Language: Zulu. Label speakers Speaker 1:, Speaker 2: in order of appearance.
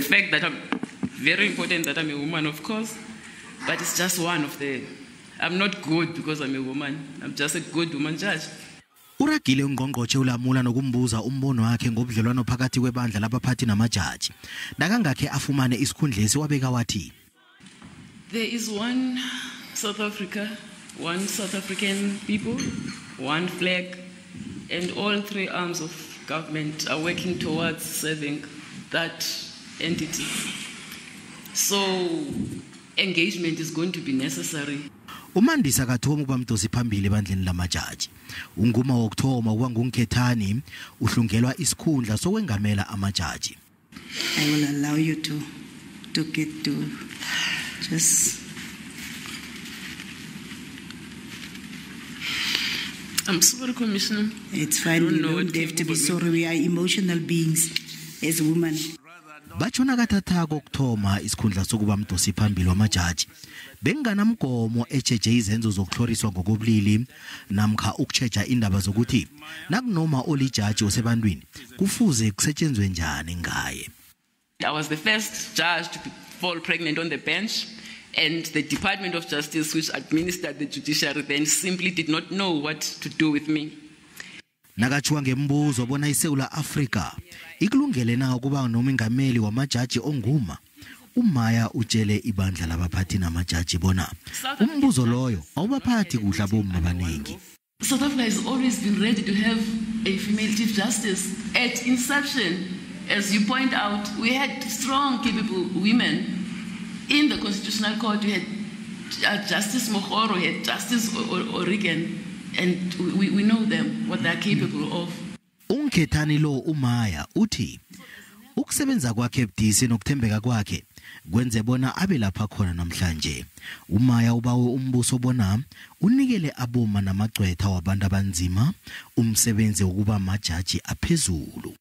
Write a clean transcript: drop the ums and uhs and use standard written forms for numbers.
Speaker 1: The fact that very important that I'm a woman, of course, but it's just one of the. I'm not good because I'm a woman. I'm just a good woman judge.
Speaker 2: Uragile uNgqongqotjhe ulamula nokumbuza umbono wakhe ngobudlelwano phakathi kwebandla labaphathi namajaji. Nakangakhe afumane isikhundla esiwabeka wathi.
Speaker 1: There is one South Africa, one South African people, one flag, and all three arms of government are working towards serving that entity. So engagement is going to be necessary.
Speaker 2: U-Mandisa kathomi kuba mdosi phambili ebandleni lamajaji. Ungumma wokuthoma nguNgqongqotjhe uhlungelwa isikhundla sokwengamela amajaji.
Speaker 3: I will allow you to get to just.
Speaker 1: I'm sorry, Commissioner.
Speaker 3: It's fine. You don't have to be sorry. We are emotional beings as women.
Speaker 2: Bachona kathathako ukuthoma isikhundla sokuba mdosi phambili wamajaji. Benganamgomo ejeje izenzo zokuhloriswa ngokobulili namkha ukutsheja indaba zokuthi nakunoma olijaji osebantwini kufuze kusetshenzwe njani ngaye.
Speaker 1: I was the first judge to fall pregnant on the bench, and the Department of Justice, which administered the judiciary then, simply did not know what to do with me.
Speaker 2: Nakachuwa ngembuzo bona iSouth Africa ikulungele na ukuba nomengameli wamajaji ongumma. Umaya utshele ibandla labaphathi namajaji bona umbuzo loyo awubaphathi kuhla bomma abaningi.
Speaker 1: South Africa has always been ready to have a female chief justice. At inception, as you point out, we had strong, capable women in the Constitutional Court. We had Justice Mohoro, we had Justice Oregon, and we know them, what they're capable of.
Speaker 2: Ungikhethani lo umaya uthi ukusebenza kwakhe ebudisi nokuthembeka kwakhe kwenze bona abe lapha khona namhlanje. Umaya ubawe umbuso bona unikele aboma namagcwetha wabantu abanzima umsebenzi wokuba majaji aphezulu.